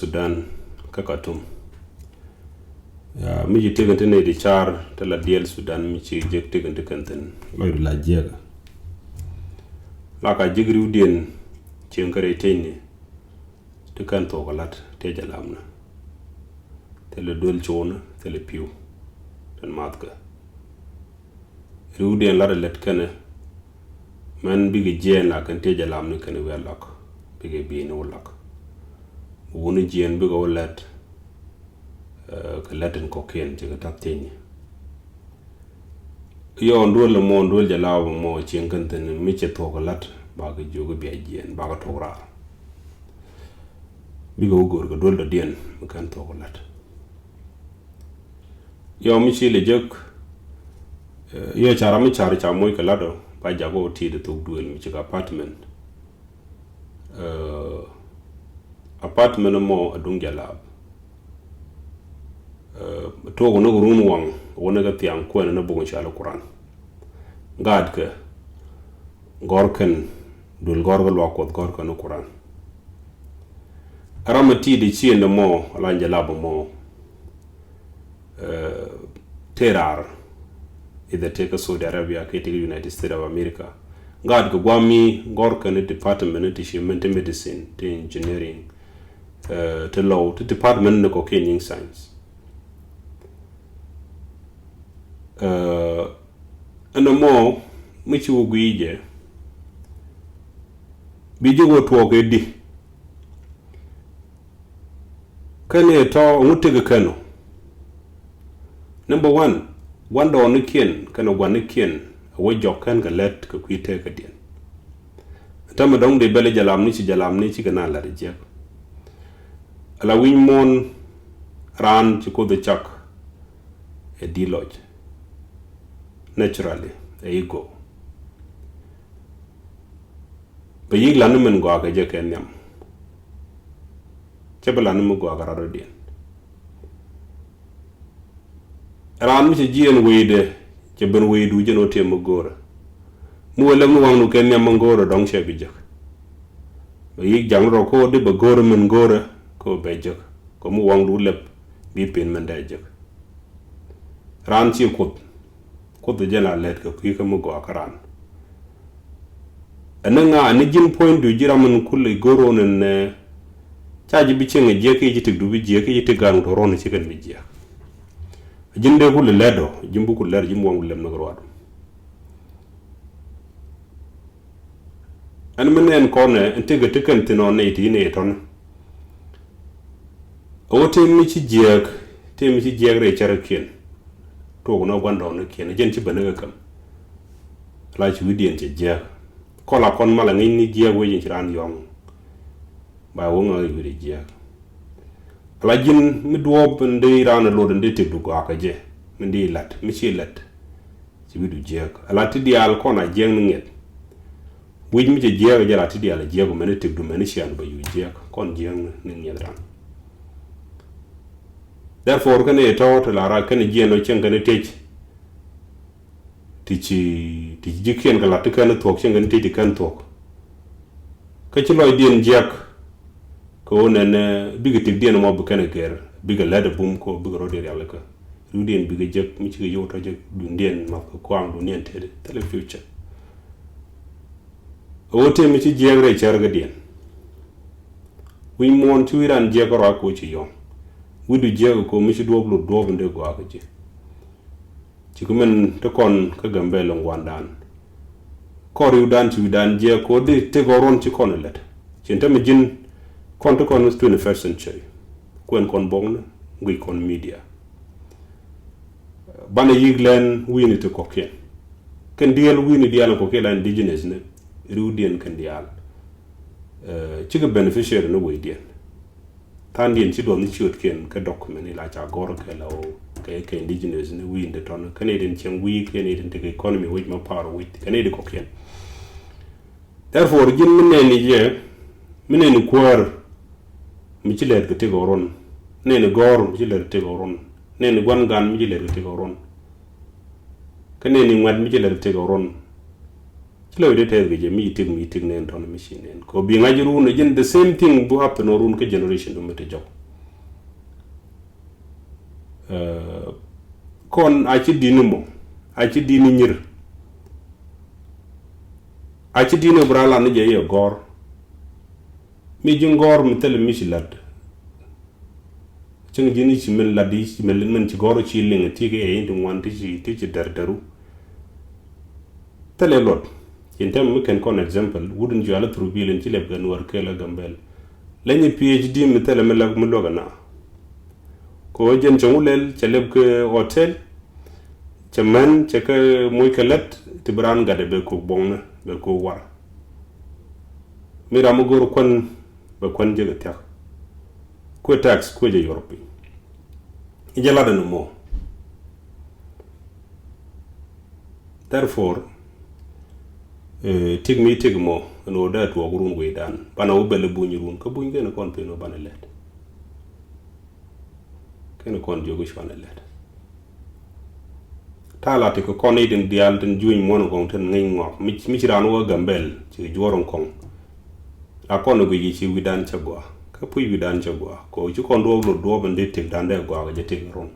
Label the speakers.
Speaker 1: Sudan ka Khartoum ya mi ji tegante ne di char te la diel Sudan mi ci jek tegante kanten loy la jega la ka jigriu dien ci ngare teyni te kan to galat te jalamna te le dol ciona te le piu tan matka riu dien la let kana man bigi jeen la kan te jalamna kana welak bigi bi no lak woni jeen bigo wolat ka latin koken ci ta teyni yo ndol mo ndol jalaw mo ci nganten mi ci to galat ba ga jogo bi jeen ba ga to ra bigo gor ga dol da dien kan to galat yo mi ci le jek yo chara mi chara cha moy ka lado ba jago ti de to duel mi ci apartment apartment mo adung jalab to no room wang wona ga tiang ko na bugun sha alquran gad ka gorken dul gorgol wa ko gorko no quran aramati de ci en mo ala jalab mo terar ida take Saudi Arabia ke take United States of America gad ko gwami gorken department ti shimment medicine ti engineering to law to department no cocaine science and mo michi wugije bijugo tuoke di kane to ngutege kano number 1 wanda onukien kana gwanukien awojo kan ga let ka kuite ka dien tama dong de bele jalam ni ci kana la rejek ala win mon ran ci ko de chak e di lodge naturally ego be yig lanu men go aga je ken yam ce bala nu go aga rado dien ran mi ci jien weyde ce ben weydu jeno te mo gora mu wala mu wangnu ken yam ngoro dong che bi jek be yig jangro ko de be gora men gora ko be jek ko mu wangdu lep bi pen men da jek ran ci ko de jena let ko ki ko mu go akaran ananga anijin point du jiramun kulli goro nen caaji bi cenge jeke ji tigdu bi jeke ji tigan to ron ci kan bi je jinde kulli ledo jimbu kulli ler jimbu wangul lem nagro wadu an menen kone entega tekante no ne ti ne ton o te mi ci jek re charakin to no gwando no ken jen ci banaga kam la ci widien ci je kola kon mala ngi ni je wo yin ran yong ba wo nga wi je la jin mi duob ndey ran lo de te du ko aka je ndi lat mi ci lat ci widu je ala ti dial kona je nget wi mi je je ga la ti dial je go mene te du mene ci an ba yu je kon je ni nyadran therefore kan e to la ra kan je no chen kan te ti jikien kala te kan to chen kan te kan to ka ci loy dien jek ko nen bigiti dien mo bu kan ger biga lada bum ko biga rodi yalla ka du dien biga jek mi ci yoto jek du dien ma ko am du nien te le future o te mi ci jegre cherga dien wi mon ci wiran jekoro ko ci yom wudu jego ko mi ci doblo dobnde go akaji ci ko men to kon ka gambe lo ngwandan ko ri udan ci udan je ko de te go ron ci kon let ci ntam jin kon to kon 21st century kon bongna ngui kon media bana yiglen wini to ko ken dial wini dial ko ke la indigenous ne riudien kan dial ci ga beneficiary no way dien tandien ci do ni ciot ken ka document ila cha gor ke law ke indigenous ne wi inde ton Canadian chen wi Canadian te economy with ma power with Canadian ko ken therefore jin minen ni kwar mi ci ler ke te goron ne ni gor mi ci ler te goron ne ni gwan mi ci ler te goron kane ni ngad mi ci ler te goron chilo de te ge meeting ne ton machine en ko bi ngaji ru ne the same thing bu happen or run ke generation do mete jaw kon a ci dinu mo a ci dinu ñir a ci dinu brala ne je ye gor mi ji ngor mu tel mi ci lad ci ngi ni ci mel ladi ci mel men ci goro ci ling ti ge e ndi wanti ci dardaru tele lot yentem mi ken kon example wudun ju ala trubil ci leb gan war kela gambel lañu phd mi tele mel ak mu logana ko jen jangulel ci leb ke hotel ci man ci ka moy kelet ti bran gade be ko bonna be ko war mi ramu gor kon be kon jega tax ko tax ko je Europe ijala da no mo therefore tig mo no da to gurun go dan bana wo bele bunyi run ko bunyi gene kon pe no bana let ken kon jogo shwana let tala te ko kon idin dial den juin mon ko ten ngai ngo mi ci ran wo gambel ci joron kon a kon go yi ci widan cha gwa ka pu widan cha gwa ko ci kon do bande tig dan de gwa ga je tig ron